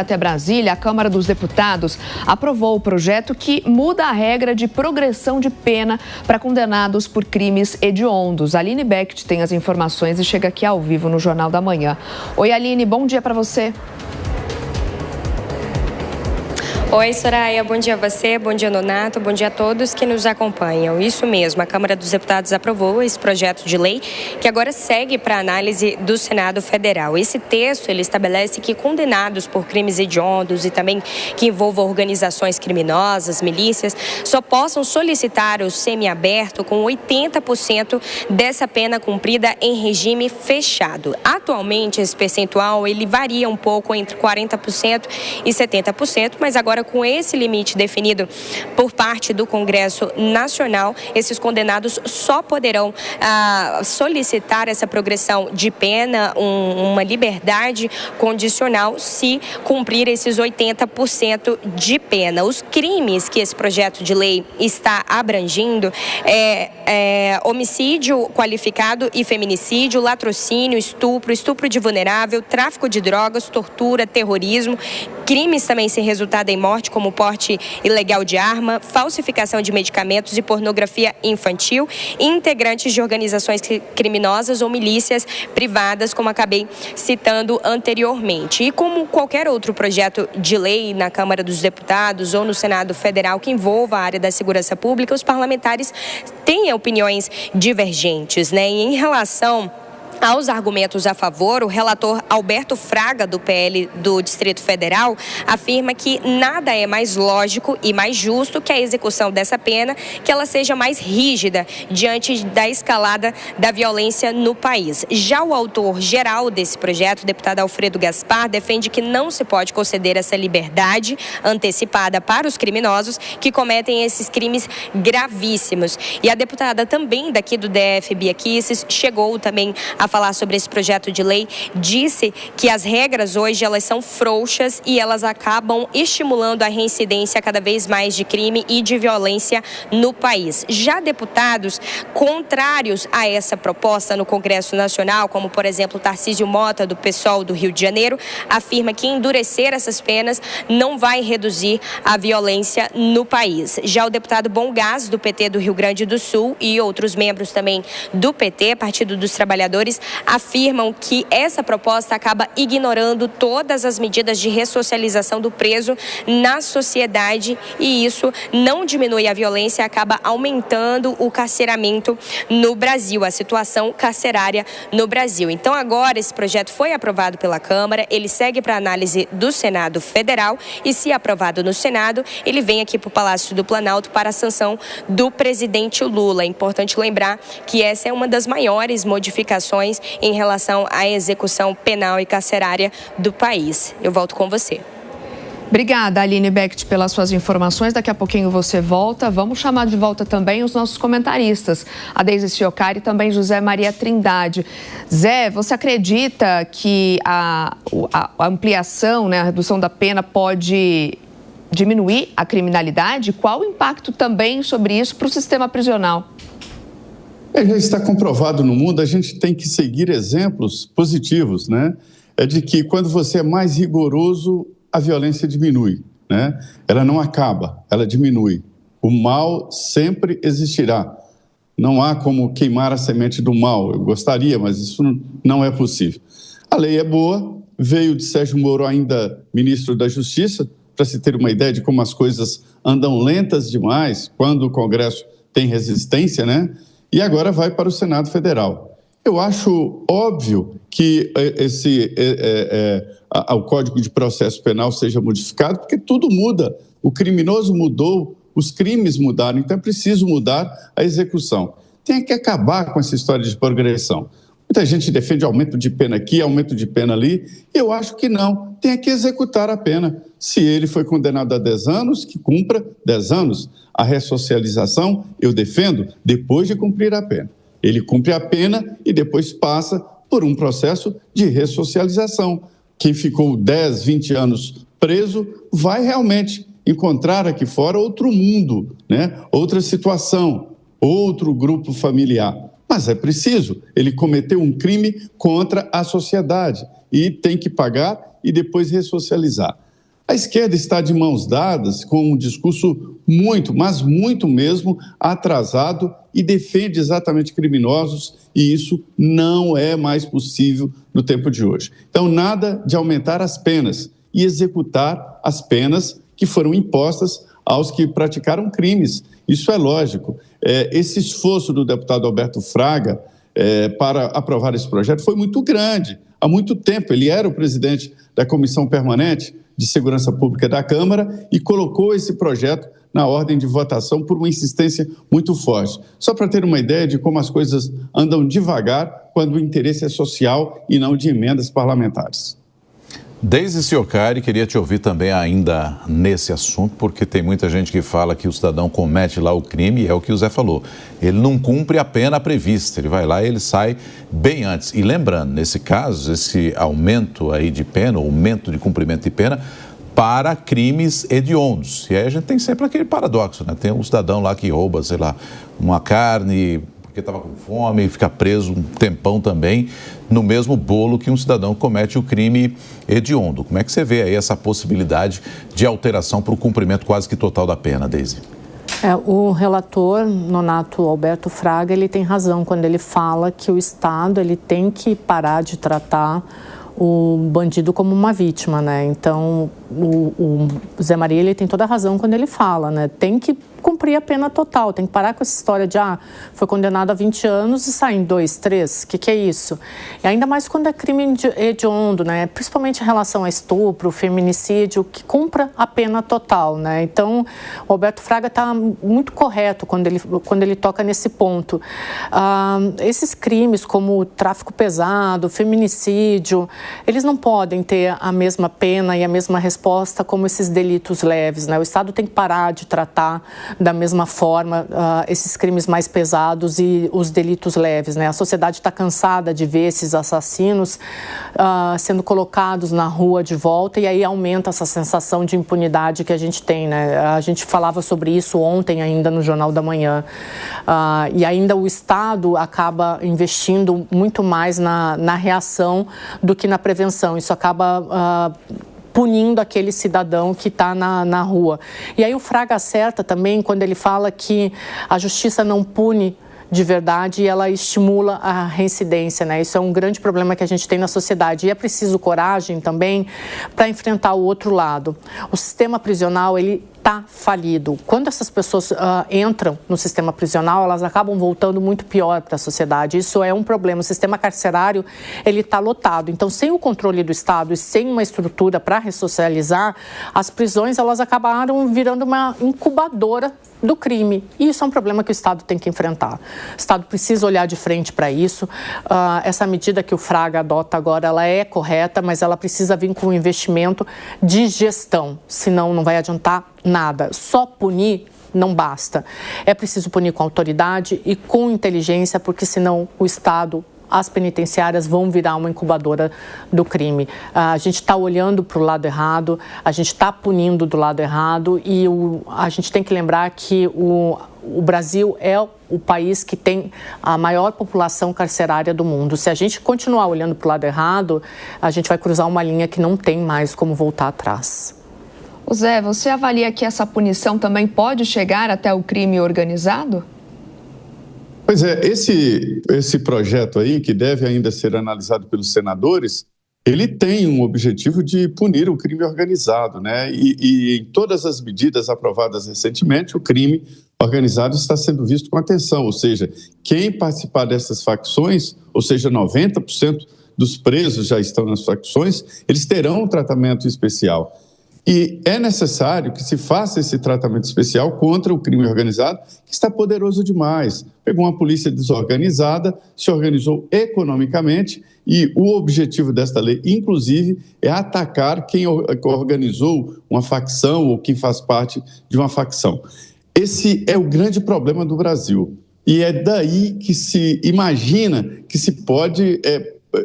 Até Brasília, a Câmara dos Deputados aprovou o projeto que muda a regra de progressão de pena para condenados por crimes hediondos. A Aline Becht tem as informações e chega aqui ao vivo no Jornal da Manhã. Oi, Aline, bom dia para você. Oi, Soraya, bom dia a você, bom dia, Nonato, bom dia a todos que nos acompanham. Isso mesmo, a Câmara dos Deputados aprovou esse projeto de lei que agora segue para análise do Senado Federal. Esse texto, ele estabelece que condenados por crimes hediondos e também que envolvam organizações criminosas, milícias, só possam solicitar o semiaberto com 80% dessa pena cumprida em regime fechado. Atualmente, esse percentual, ele varia um pouco entre 40% e 70%, mas agora com esse limite definido por parte do Congresso Nacional, esses condenados só poderão solicitar essa progressão de pena, uma liberdade condicional, se cumprir esses 80% de pena. Os crimes que esse projeto de lei está abrangindo é homicídio qualificado e feminicídio, latrocínio, estupro de vulnerável, tráfico de drogas, tortura, terrorismo, crimes também sem resultado em morte, como porte ilegal de arma, falsificação de medicamentos e pornografia infantil, e integrantes de organizações criminosas ou milícias privadas, como acabei citando anteriormente. E como qualquer outro projeto de lei na Câmara dos Deputados ou no Senado Federal que envolva a área da segurança pública, os parlamentares têm opiniões divergentes, né? E em relação aos argumentos a favor, o relator Alberto Fraga, do PL do Distrito Federal, afirma que nada é mais lógico e mais justo que a execução dessa pena, que ela seja mais rígida diante da escalada da violência no país. Já o autor geral desse projeto, o deputado Alfredo Gaspar, defende que não se pode conceder essa liberdade antecipada para os criminosos que cometem esses crimes gravíssimos. E a deputada também daqui do DF, Bia Kicis, chegou também a falar sobre esse projeto de lei, disse que as regras hoje elas são frouxas e elas acabam estimulando a reincidência cada vez mais de crime e de violência no país. Já deputados contrários a essa proposta no Congresso Nacional, como por exemplo Tarcísio Mota, do PSOL do Rio de Janeiro, afirma que endurecer essas penas não vai reduzir a violência no país. Já o deputado Bom Gás, do PT do Rio Grande do Sul, e outros membros também do PT, Partido dos Trabalhadores, afirmam que essa proposta acaba ignorando todas as medidas de ressocialização do preso na sociedade e isso não diminui a violência, acaba aumentando o carceramento no Brasil, a situação carcerária no Brasil. Então agora esse projeto foi aprovado pela Câmara, ele segue para análise do Senado Federal e, se aprovado no Senado, ele vem aqui para o Palácio do Planalto para a sanção do presidente Lula. É importante lembrar que essa é uma das maiores modificações em relação à execução penal e carcerária do país. Eu volto com você. Obrigada, Aline Becht, pelas suas informações. Daqui a pouquinho você volta. Vamos chamar de volta também os nossos comentaristas, a Deise Ciocari e também José Maria Trindade. Zé, você acredita que a ampliação, né, a redução da pena pode diminuir a criminalidade? Qual o impacto também sobre isso para o sistema prisional? Já está comprovado no mundo, a gente tem que seguir exemplos positivos, né? É de que quando você é mais rigoroso, a violência diminui, né? Ela não acaba, ela diminui. O mal sempre existirá. Não há como queimar a semente do mal. Eu gostaria, mas isso não é possível. A lei é boa, veio de Sérgio Moro, ainda ministro da Justiça, para se ter uma ideia de como as coisas andam lentas demais, quando o Congresso tem resistência, né? E agora vai para o Senado Federal. Eu acho óbvio que o Código de Processo Penal seja modificado, porque tudo muda. O criminoso mudou, os crimes mudaram, então é preciso mudar a execução. Tem que acabar com essa história de progressão. Muita gente defende aumento de pena aqui, aumento de pena ali. Eu acho que não. Tem que executar a pena. Se ele foi condenado a 10 anos, que cumpra 10 anos. A ressocialização, eu defendo, depois de cumprir a pena. Ele cumpre a pena e depois passa por um processo de ressocialização. Quem ficou 10, 20 anos preso vai realmente encontrar aqui fora outro mundo, né? Outra situação, outro grupo familiar. Mas é preciso, ele cometeu um crime contra a sociedade e tem que pagar e depois ressocializar. A esquerda está de mãos dadas com um discurso muito, mas muito mesmo, atrasado e defende exatamente criminosos, e isso não é mais possível no tempo de hoje. Então, nada de aumentar as penas e executar as penas que foram impostas aos que praticaram crimes. Isso é lógico. Esse esforço do deputado Alberto Fraga para aprovar esse projeto foi muito grande. Há muito tempo, ele era o presidente da Comissão Permanente de Segurança Pública da Câmara e colocou esse projeto na ordem de votação por uma insistência muito forte. Só para ter uma ideia de como as coisas andam devagar quando o interesse é social e não de emendas parlamentares. Deise Siocari, queria te ouvir também ainda nesse assunto, porque tem muita gente que fala que o cidadão comete lá o crime, e é o que o Zé falou, ele não cumpre a pena prevista, ele vai lá e ele sai bem antes. E lembrando, nesse caso, esse aumento aí de pena, aumento de cumprimento de pena, para crimes hediondos. E aí a gente tem sempre aquele paradoxo, né? Tem um cidadão lá que rouba, sei lá, uma carne porque estava com fome e fica preso um tempão também no mesmo bolo que um cidadão que comete o crime hediondo. Como é que você vê aí essa possibilidade de alteração para o cumprimento quase que total da pena, Deise? O relator, Nonato Alberto Fraga, ele tem razão quando ele fala que o Estado ele tem que parar de tratar o bandido como uma vítima, né? Então, o Zé Maria, ele tem toda a razão quando ele fala, né? Tem que cumprir a pena total, tem que parar com essa história de, foi condenado a 20 anos e sai em 2, 3, o que é isso? E ainda mais quando é crime hediondo, né? Principalmente em relação a estupro, feminicídio, que cumpra a pena total, né? Então, o Alberto Fraga está muito correto quando ele toca nesse ponto. Esses crimes como tráfico pesado, feminicídio, eles não podem ter a mesma pena e a mesma resposta como esses delitos leves, né? O Estado tem que parar de tratar da mesma forma esses crimes mais pesados e os delitos leves, né? A sociedade está cansada de ver esses assassinos sendo colocados na rua de volta e aí aumenta essa sensação de impunidade que a gente tem, né? A gente falava sobre isso ontem ainda no Jornal da Manhã e ainda o Estado acaba investindo muito mais na reação do que na prevenção. Isso acaba punindo aquele cidadão que está na rua. E aí o Fraga acerta também quando ele fala que a justiça não pune de verdade e ela estimula a reincidência, né? Isso é um grande problema que a gente tem na sociedade e é preciso coragem também para enfrentar o outro lado. O sistema prisional, ele está falido. Quando essas pessoas entram no sistema prisional, elas acabam voltando muito pior para a sociedade. Isso é um problema. O sistema carcerário, ele está lotado. Então, sem o controle do Estado e sem uma estrutura para ressocializar, as prisões, elas acabaram virando uma incubadora do crime. E isso é um problema que o Estado tem que enfrentar. O Estado precisa olhar de frente para isso. Essa medida que o Fraga adota agora, ela é correta, mas ela precisa vir com um investimento de gestão, senão não vai adiantar nada. Só punir não basta. É preciso punir com autoridade e com inteligência, porque senão o Estado, as penitenciárias vão virar uma incubadora do crime. A gente está olhando para o lado errado, a gente está punindo do lado errado e a gente tem que lembrar que o Brasil é o país que tem a maior população carcerária do mundo. Se a gente continuar olhando para o lado errado, a gente vai cruzar uma linha que não tem mais como voltar atrás. Zé, você avalia que essa punição também pode chegar até o crime organizado? Pois é, esse projeto aí, que deve ainda ser analisado pelos senadores, ele tem um objetivo de punir o crime organizado, né? E em todas as medidas aprovadas recentemente, o crime organizado está sendo visto com atenção, ou seja, quem participar dessas facções, ou seja, 90% dos presos já estão nas facções, eles terão um tratamento especial. E é necessário que se faça esse tratamento especial contra o crime organizado, que está poderoso demais. Pegou uma polícia desorganizada, se organizou economicamente e o objetivo desta lei, inclusive, é atacar quem organizou uma facção ou quem faz parte de uma facção. Esse é o grande problema do Brasil. E é daí que se imagina que se pode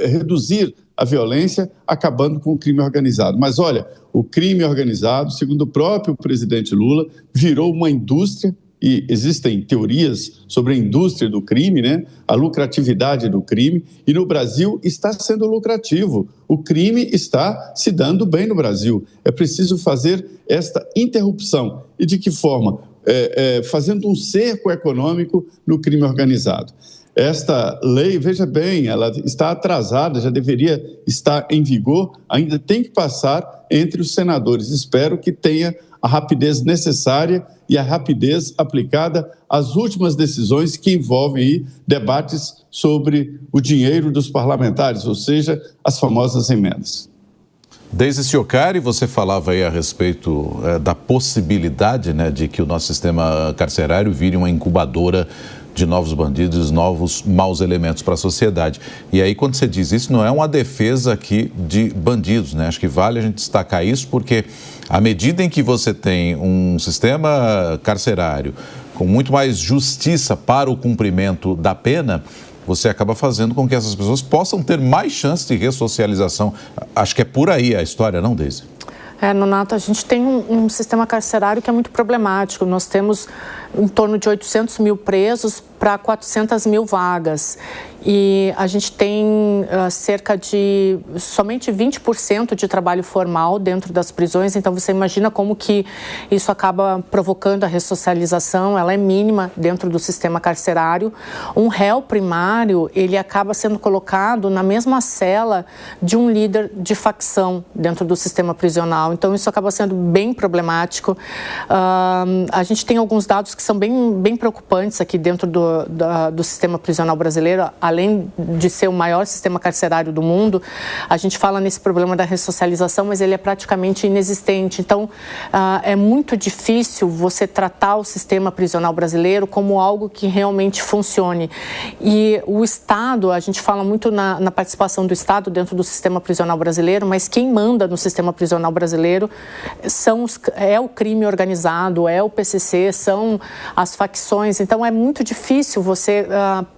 reduzir a violência acabando com o crime organizado. Mas olha, o crime organizado, segundo o próprio presidente Lula, virou uma indústria e existem teorias sobre a indústria do crime, né? A lucratividade do crime, e no Brasil está sendo lucrativo. O crime está se dando bem no Brasil. É preciso fazer esta interrupção. E de que forma? Fazendo um cerco econômico no crime organizado. Esta lei, veja bem, ela está atrasada, já deveria estar em vigor, ainda tem que passar entre os senadores. Espero que tenha a rapidez necessária e a rapidez aplicada às últimas decisões que envolvem aí debates sobre o dinheiro dos parlamentares, ou seja, as famosas emendas. Deise Ciocari, você falava aí a respeito da possibilidade, né, de que o nosso sistema carcerário vire uma incubadora de novos bandidos, novos maus elementos para a sociedade. E aí, quando você diz isso, não é uma defesa aqui de bandidos, né? Acho que vale a gente destacar isso, porque à medida em que você tem um sistema carcerário com muito mais justiça para o cumprimento da pena, você acaba fazendo com que essas pessoas possam ter mais chance de ressocialização. Acho que é por aí a história, não, Deise? Nonato, a gente tem um sistema carcerário que é muito problemático. Nós temos em torno de 800 mil presos para 400 mil vagas. E a gente tem cerca de somente 20% de trabalho formal dentro das prisões. Então, você imagina como que isso acaba provocando a ressocialização. Ela é mínima dentro do sistema carcerário. Um réu primário, ele acaba sendo colocado na mesma cela de um líder de facção dentro do sistema prisional. Então, isso acaba sendo bem problemático. A gente tem alguns dados que são bem preocupantes aqui dentro do sistema prisional brasileiro. Além de ser o maior sistema carcerário do mundo, a gente fala nesse problema da ressocialização, mas ele é praticamente inexistente. Então, é muito difícil você tratar o sistema prisional brasileiro como algo que realmente funcione. E o Estado, a gente fala muito na participação do Estado dentro do sistema prisional brasileiro, mas quem manda no sistema prisional brasileiro é o crime organizado, é o PCC, são as facções. Então, é muito difícil você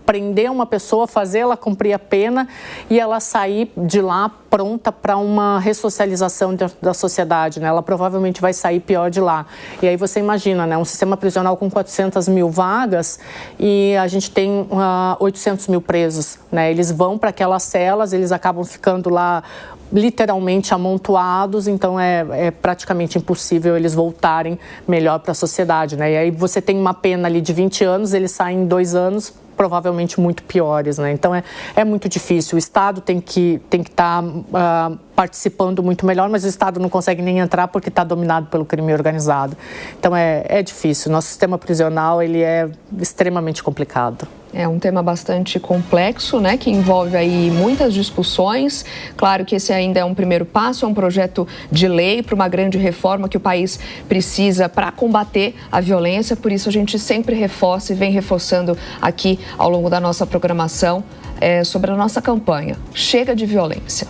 prender uma pessoa, fazê-la cumprir a pena e ela sair de lá pronta para uma ressocialização dentro da sociedade, né? Ela provavelmente vai sair pior de lá. E aí você imagina, né? Um sistema prisional com 400 mil vagas e a gente tem 800 mil presos, né? Eles vão para aquelas celas, eles acabam ficando lá literalmente amontoados, então é praticamente impossível eles voltarem melhor para a sociedade, né? E aí você tem uma pena ali de 20 anos, eles saem em 2 anos, provavelmente muito piores, né? Então é muito difícil. O Estado tem que estar participando muito melhor, mas o Estado não consegue nem entrar porque está dominado pelo crime organizado. Então é difícil. Nosso sistema prisional, ele é extremamente complicado. É um tema bastante complexo, né, que envolve aí muitas discussões. Claro que esse ainda é um primeiro passo, é um projeto de lei para uma grande reforma que o país precisa para combater a violência. Por isso a gente sempre reforça e vem reforçando aqui ao longo da nossa programação sobre a nossa campanha. Chega de violência.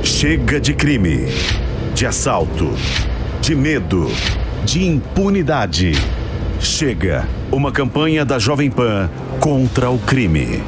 Chega de crime, de assalto, de medo, de impunidade. Chega, uma campanha da Jovem Pan contra o crime.